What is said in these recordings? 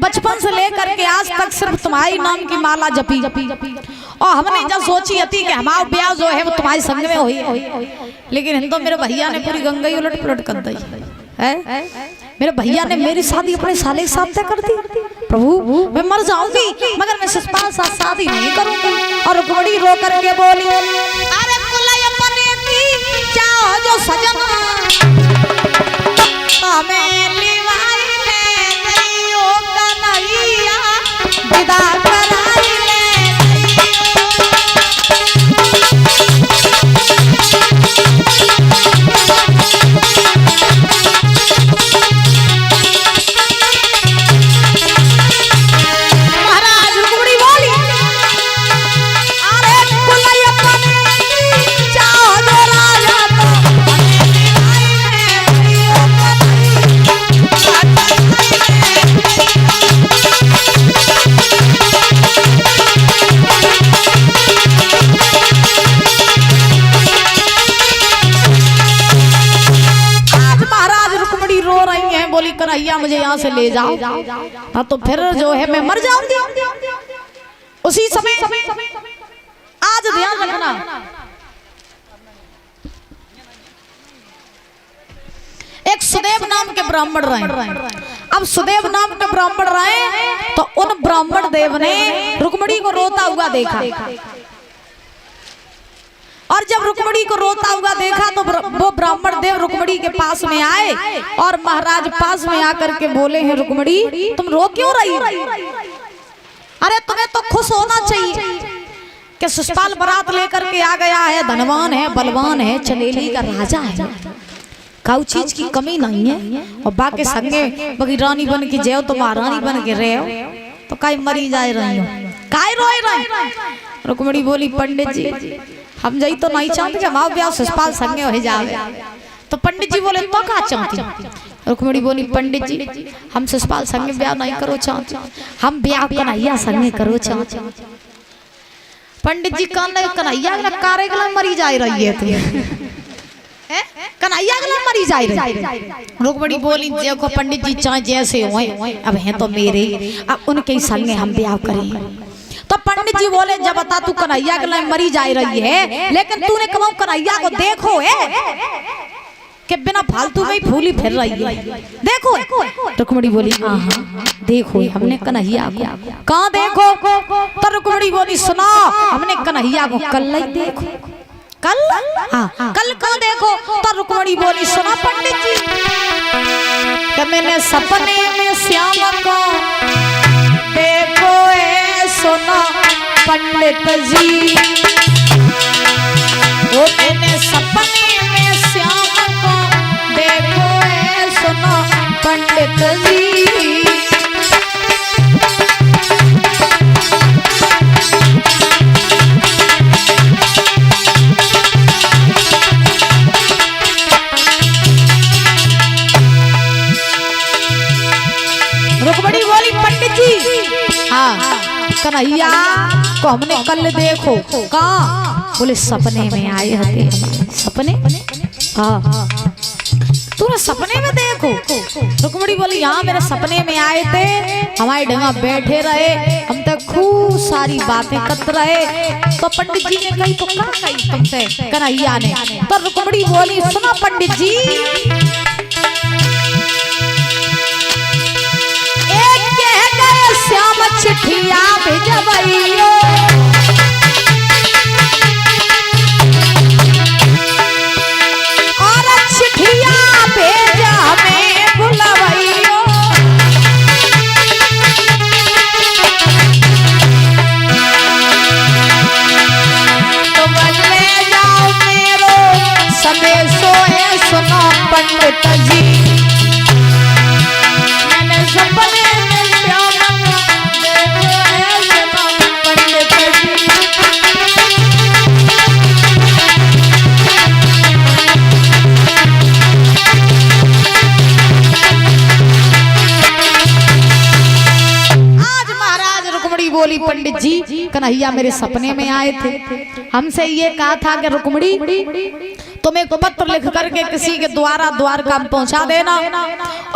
बचपन से लेकर के आज तक सिर्फ तुम्हारी नाम की माला जपी और हमने जब सोची थी कि हमारा ब्याह जो है वो तुम्हारे संग में हुई, लेकिन तो मेरे भैया ने पूरी गंगा ही उलट पुलट कर दी है। मेरे भैया ने मेरी शादी अपने साले के साथ तय कर दी। प्रभु मैं मर जाऊंगी मगर मैं ससुराल साथ शादी नहीं करूंगी। और रुक्मणी रो करके बोली, अरे कुलय अपने की जाओ जो सजना हमें लिवाई ले गईयो कन्हैया विदा कराई ले कन्हैया मुझे यहाँ से ले जाओ, हाँ तो फिर जो है मैं मर जाऊंगी। उसी समय आज ध्यान रखना, एक सुदेव नाम के ब्राह्मण रहे। अब सुदेव नाम के ब्राह्मण रहे तो उन ब्राह्मण देव ने रुक्मणी को रोता हुआ देखा, और जब रुक्मणी को रोता हुआ देखा तो वो ब्राह्मण देव रुक्मणी के पास में आए और महाराज पास में आकर के बोले हैं, रुक्मणी तुम रो क्यों रही? अरे तुम्हें तो खुश होना चाहिए कि ससुराल बारात लेकर के आ गया है, धनवान है, बलवान है, चलेली का राजा है, काउ चीज की कमी नहीं है। और बाकी संगे बगी रानी बन के जय तो महारानी बन के रहे हो तो काई मरी जाए रही हो, काई रोए रहे? रुक्मणी बोली, पंडित जी हम जाई तो नहीं चाहते कि हमारा ब्याह ससुराल संगे हो जाए। तो पंडित जी बोले तो क्या चाहती? रुक्मणी बोली, पंडित जी हम ससुराल संगे ब्याह नहीं करो चाहते, हम ब्याह कन्हैया संगे करो चाहते। पंडित जी कहने कन्हैया कारे गला मरी जा रही है, कन्हैया गला मरी जा रही। रुक्मणी बोली, देखो पंडित जी चाहे जैसे हो अब हैं तो मेरे, अब उनके संगे हम ब्याह करेंगे। तो पंडित जी बोले, जब बता तू कन्हैया के लिए मरी जा रही है, लेकिन तूने कमाऊ कन्हैया को देखो है कि बिना फालतू में ही फूली फिर रही है, देखो। रुक्मणी बोली, हाँ देखो देखो हमने कन्हैया को। कहाँ देखो? तो रुक्मणी बोली, सुना हमने कन्हैया को कल नहीं देखो। कल? हाँ कल कहाँ देखो? तो रुक्मणी बोली, सुना पंडित जी कि मैंने सपने में श्याम को देखो है, सुना पंडित जी वो मैंने सपने में श्याम को देखो है, सुना पंडित जी। रुक्मणी बोली, पंडित जी हाँ कन्हैया को हमने कल देखो। कहाँ? बोले सपने में आए थे। सपने? हाँ तूने सपने में देखो? रुक्मणी बोली, हाँ मेरे सपने में आए थे, हमारे डंगा बैठे रहे, हम तक खूब सारी बातें करते रहे। तो पंडित जी ने कही, तो क्या कही तुमसे कन्हैया ने? तो रुक्मणी बोली, सुनो पंडित जी श्याम चिट्ठिया भेजबइयो, और चिट्ठिया भेज हमें बुलवइयो। तुम ले जाओ मेरो संदेशो है, सुनो पंडित बोली पंडित जी कन्हैया मेरे सपने में आए थे, हमसे ये कहा था कि रुक्मणी तुम एक पत्र लिख करके किसी के द्वारा द्वारका में पहुंचा देना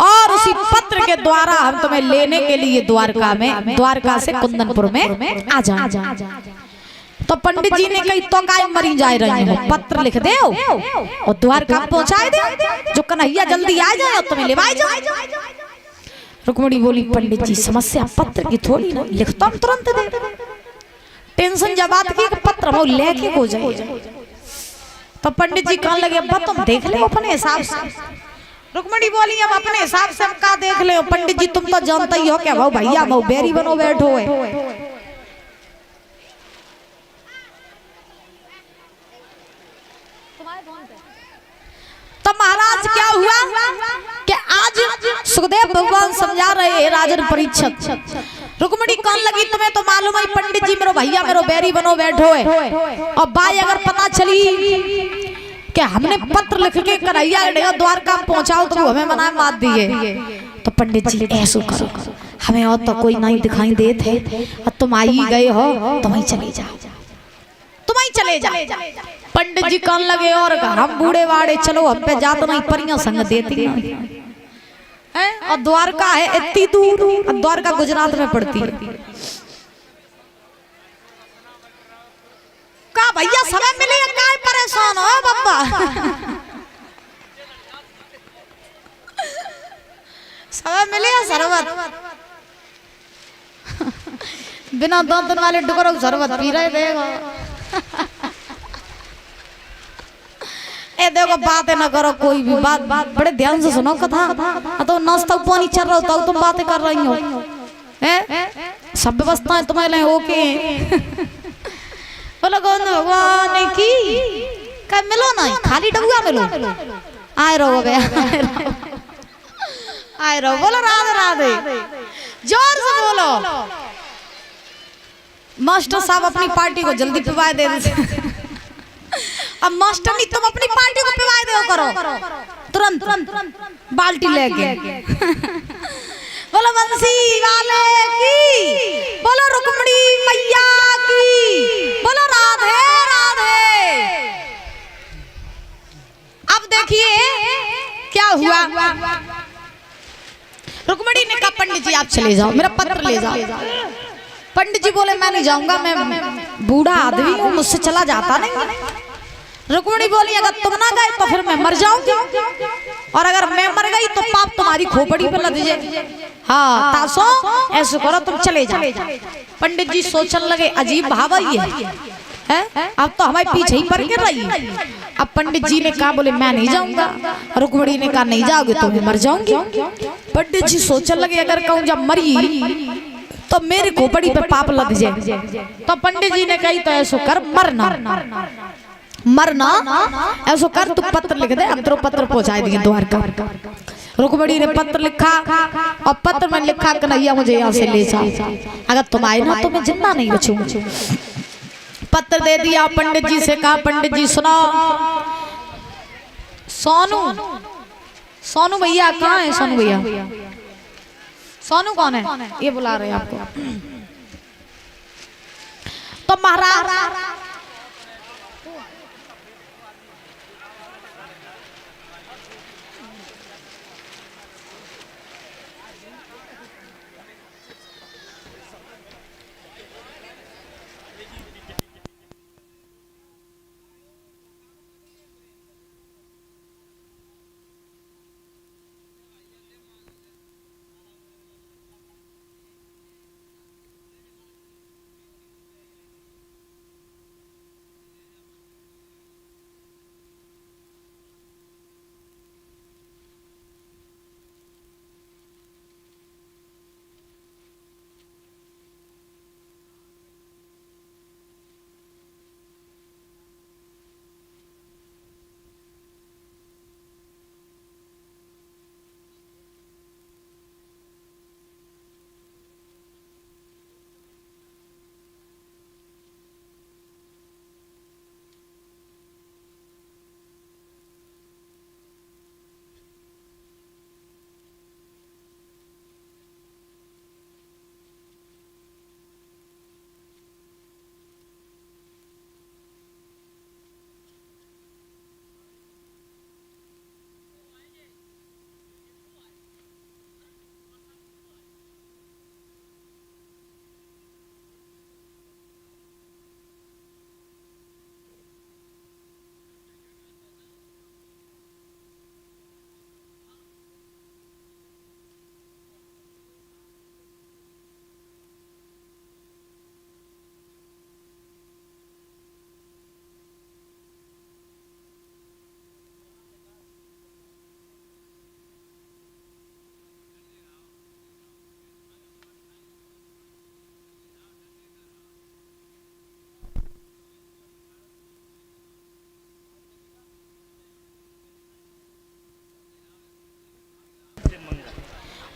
और उसी पत्र के द्वारा हम तुम्हें लेने के लिए द्वारका से कुंदनपुर में आ जाए। तो पंडित जी ने कही तो काय मरी जा रही हो, पत्र लिख दे और द्वारका पहुंचाए दे, जो कन्हैया जल्दी आ जाए और तुम्हें लेवाए जाए। रुक्मणी बोली पंडित जी समस्या पत्र की थोड़ी ना, लिखता हूं तुरंत दे, टेंशन जब बात की पत्र वो लेके हो जाए। तो पंडित जी कहने लगे अब तुम देख ले अपने हिसाब से। रुक्मणी बोली अब अपने हिसाब से का देख ले पंडित जी, तुम तो जानते ही हो क्या भाऊ भैया भाऊ बेरी बनो बैठो है। तो महाराज क्या हुआ कि आज सुखदेव भगवान समझा रहे हैं राजन परीक्षित। रुक्मणी कौन लगी तुम्हें तो मालूम है पंडित जी मेरो भैया मेरो बैरी बनो बैठो है, और बाई अगर पता चली कि हमने पत्र लिख के कन्हैया द्वारका पहुंचाओ तो हमें मना मात दिए। तो पंडित जी ऐसा करो हमें और तो कोई नहीं दिखाई दे थे, और तुम आई गए हो तुम ही चले जाओ, तुम ही चले जाओ। पंडित जी कहने लगे और हम बूढ़े बाड़े चलो हम पे जात नहीं परियां संग देती है, और द्वारका है इतनी दूर, और द्वारका गुजरात में पड़ती है। का भैया समय मिले काय परेशान हो बाबा, समय मिले शरबत बिना दांतन वाले डुकरों शरबत पी रहे देगा। ए देखो बातें ना करो कोई भी बात बड़े ध्यान से सुनो कथा, तो नाश्ता पानी चल रहा हो तुम बातें कर रही हो, सब व्यवस्थाएं तुम्हारे लिए ओके। बोलो गोविंद भगवान की क्या मिलो नहीं खाली डबुआ मिलो, आए रहो बे आए रहो। बोलो राधे राधे, जोर से बोलो। मास्टर साहब अपनी पार्टी को जल्दी पिवाए दे रहे। अब मास्टर नहीं तुम अपनी पार्टी को पिवाए दो करो तुरंत बाल्टी लेके। बोलो बंसी वाले की, बोलो रुक्मणी मैया की, बोलो राधे राधे। अब देखिए क्या हुआ, रुक्मणी ने कहा पंडित जी आप चले जाओ मेरा पत्र ले जाओ। पंडित जी बोले मैं नहीं जाऊंगा, मैं बूढ़ा आदमी हूँ मुझसे चला जाता नहीं। रुक्मणी बोली अगर तुम ना गए तो फिर मैं मर जाऊंगी, और अगर मैं मर गई तो पाप तुम्हारी खोपड़ी पे लग जाए। हाँ तासो ऐसे करो तुम चले जाओ। पंडित जी सोचने लगे अजीब भाव है, अब तो हमारे पीछे ही पड़ के रही। अब पंडित जी ने कहा बोले मैं नहीं जाऊंगा, रुक्मणी ने कहा नहीं जाओगे तो मैं मर जाऊंगी। पंडित जी सोचने लगे अगर कहूँ जब मरी तो मेरे खोपड़ी पे पाप लग जाए। तो पंडित जी ने कही तो ऐसो कर मरना ऐसो कर तू पत्र लिख दे, अब तो पत्र पहुंचा दिए द्वारका। रुक्मणी ने पत्र लिखा और पत्र में लिखा कन्हैया मुझे यहाँ से ले जा, अगर तुम आए ना तो मैं जिंदा नहीं बचूंगी। पत्र दे दिया, पंडित जी से कहा पंडित जी सुनो। सोनू भैया कहाँ है? सोनू भैया, सोनू कौन है? ये बुला रहे हैं आपको। तो महाराज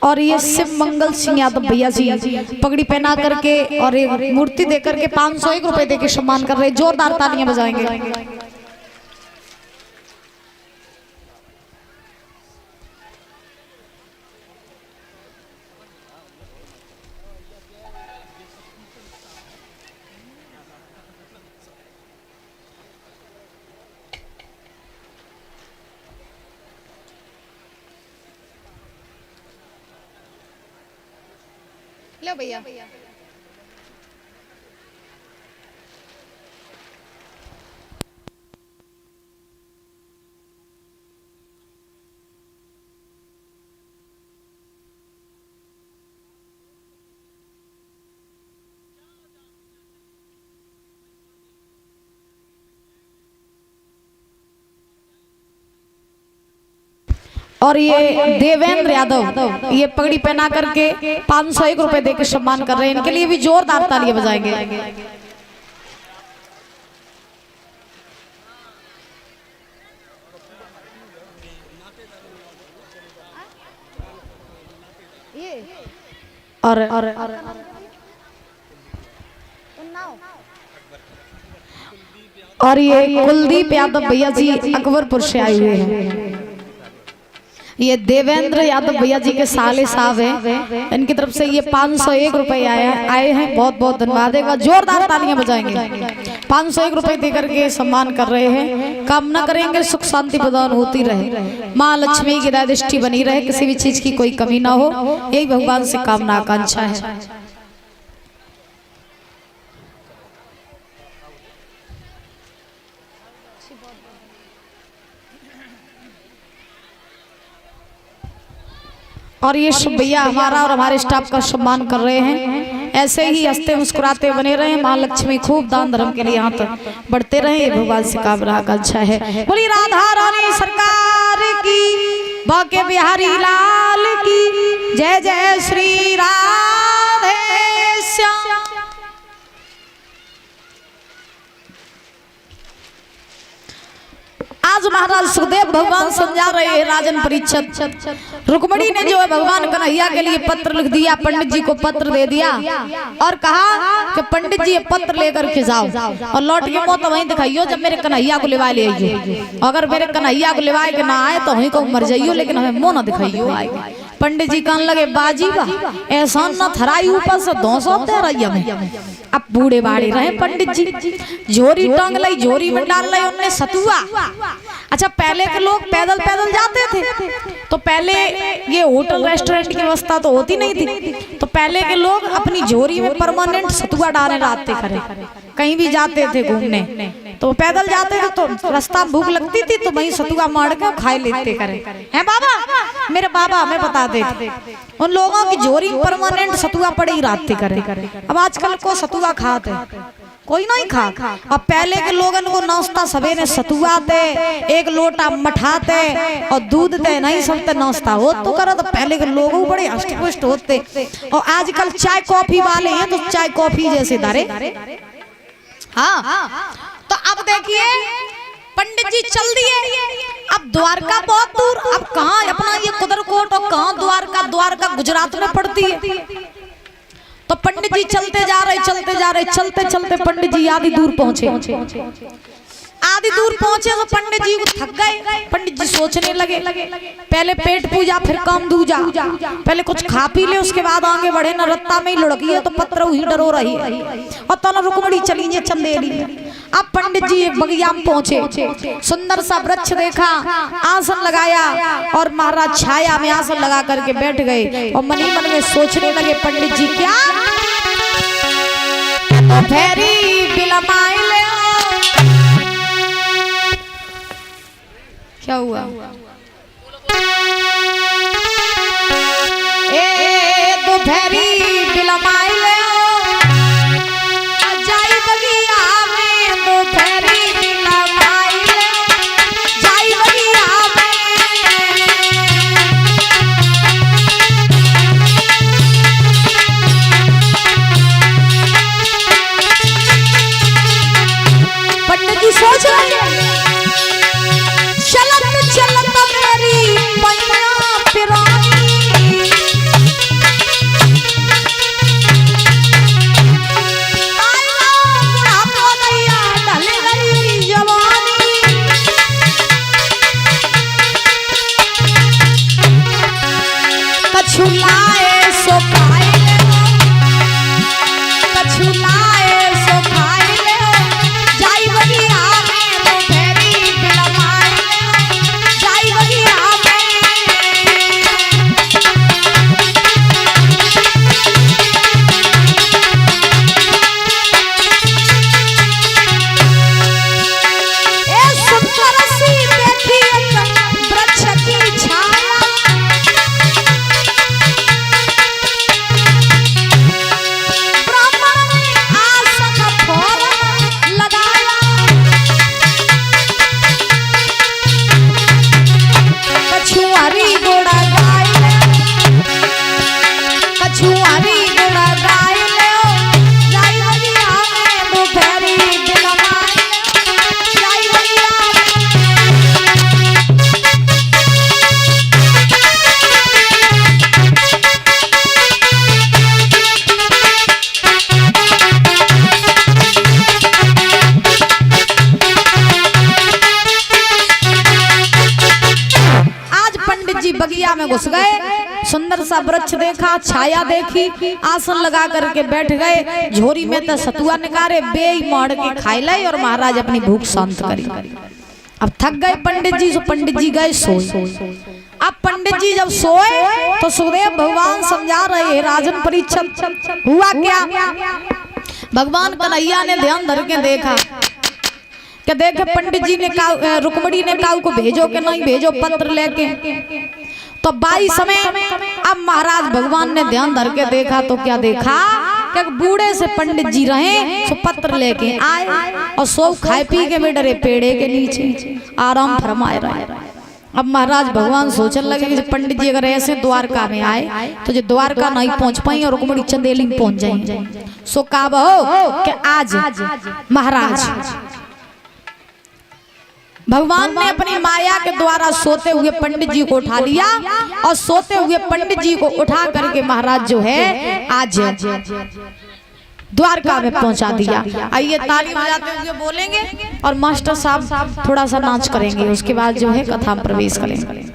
और ये शिव मंगल सिंह यादव भैया जी पगड़ी पहना करके और एक मूर्ति दे करके 501 रुपए दे के सम्मान कर रहे, जोरदार तालियां बजाएंगे। लो भैया और ये देवेंद्र यादव ये पगड़ी पहना करके 501 रुपए देकर सम्मान कर रहे हैं, इनके लिए भी जोरदार तालियां बजाएंगे। और ये कुलदीप यादव भैया जी अकबरपुर से आए हुए हैं। ये देवेंद्र यादव भैया जी के साले साहब हैं, इनकी तरफ से ये 501 रुपए आए हैं। बहुत बहुत धन्यवाद देगा, जोरदार तालियां बजाएंगे। 501 रुपए देकर के सम्मान कर रहे हैं। कामना करेंगे सुख शांति प्रदान होती रहे, माँ लक्ष्मी की दृष्टि बनी रहे, किसी भी चीज की कोई कमी ना हो, यही भगवान से कामना आकांक्षा है। और ये सब भैया हमारा और हमारे स्टाफ का सम्मान कर रहे हैं। ऐसे ही हंसते मुस्कुराते बने रहे, माँ लक्ष्मी खूब दान धर्म के लिए यहाँ तक बढ़ते रहे, ये भगवान से कामना आकांक्षा है। बोली राधा रानी सरकार की, बाके बिहारी लाल की जय, जय श्री राधे श्याम। आज महाराज सुखदेव भगवान समझा रहे हैं राजन परीक्षित। रुक्मणी ने जो है भगवान कन्हैया के लिए पत्र लिख दिया, पंडित जी को पत्र दे दिया और कहा कि पंडित जी ये पत्र लेकर के जाओ और लौट के मुंह तो वहीं दिखाइयो जब मेरे कन्हैया को लिवा ले आइयो। अगर मेरे कन्हैया को लिवाए के ना आए तो वहीं को मर जाइयो, लेकिन हमें मुंह ना दिखाइयो आए। पंडित जी कहने लगे बाजी बा ऐसा न थराई ऊपर से 200 तेरा में। अब बूढ़े बाड़े रहे पंडित जी, झोरी टांग लाई, झोरी में डाल लाई उनने सतुआ। अच्छा पहले के लोग पैदल पैदल जाते थे, तो पहले ये होटल रेस्टोरेंट की व्यवस्था तो होती नहीं थी, तो पहले के लोग अपनी झोरी में परमानेंट सतुआ डाले रास्ते करे, कहीं भी जाते थे घूमने तो पैदल जाते थे, तो रास्ता भूख लगती थी तो वहीं सतुआ मार के खाए लेते करे हैं। बाबा मेरे बाबा हमें बता दे, उन लोगों की झोरी परमानेंट सतुआ पड़ी रास्ते करे। अब आजकल को सतुआ खाते कोई नहीं खा। अब पहले के लोगन को नाश्ता सवेरे सतुआ दे, एक लोटा मठाते और दूध दे, नहीं सकते नाश्ता हो तो करो। तो पहले के लोग बड़े हष्ट पुष्ट होते, और आजकल चाय कॉफी वाले हैं तो चाय कॉफी जैसे दारे। हाँ तो अब देखिए पंडित जी चल दिए, अब द्वारका बहुत दूर, अब कहाँ अपना ये कुदरकोट और कहाँ द्वारका, द्वारका गुजरात में पड़ती है। तो पंडित जी चलते जा रहे चलते चलते पंडित जी आधी दूर पहुंचे। आधी दूर पहुंचे तो पंडित जी को थक गए। पंडित जी सोचने लगे पहले पेट पूजा फिर काम दूजा, पहले कुछ खा पी ले उसके बाद आगे बढ़े। न रत्ता में ही लुढ़की है तो पत्थर ही डरो रही है, और तला रुक्मणी चली है चंदेली। अब पंडित जी एक बगिया में पहुंचे, सुंदर सा वृक्ष देखा, आसन लगाया और महाराज छाया में आसन लगा करके बैठ गए और मनी मन में सोचने लगे पंडित जी क्या फेरी बिलमाई ले क्या हुआ। ए दोपहरी बिलमाई ले जाई बगिया में, दोपहरी बिलमाई ले जाई बगिया में। पंडित जी सोच रहे चलत चलत वृक्ष देखा, छाया देखी, आसन लगा करके बैठ गए। झोरी में तो सतुआ निकारे, बेई मार के खाए लाई और महाराज अपनी भूख शांत करी। अब थक गए पंडित जी, तो पंडित जी गए सोए। अब पंडित जी जब सोए तो सुखदेव भगवान समझा रहे हैं, राजन परीक्षित हुआ क्या। भगवान कन्हैया ने ध्यान धर के देखा कि देखे पंडित जी ने रुक्मणी ने काऊ को भेजो कि नहीं भेजो पत्र लेके। तो 22 समय अब महाराज भगवान ने ध्यान धर के देखा तो क्या देखा कि बूढ़े से पंडित जी रहे सो पत्र लेके आए और सो खाए पी के में डरे पेड़े के नीचे आराम फरमाए रहे। अब महाराज भगवान सोचने लगे कि पंडित जी अगर ऐसे द्वारका में आए तो जो द्वारका नहीं पहुंच पाई और रुक्मणी चंदेली में पहुंच जाएंगे। सो काब हो कि आज महाराज भगवान ने अपनी माया के द्वारा सोते हुए पंडित जी को उठा लिया और सोते हुए पंडित जी को उठा करके महाराज जो है आज द्वारका में पहुंचा दिया। आइए ताली बजाते हुए बोलेंगे और मास्टर साहब थोड़ा सा नाच करेंगे, उसके बाद जो है कथा में प्रवेश करेंगे।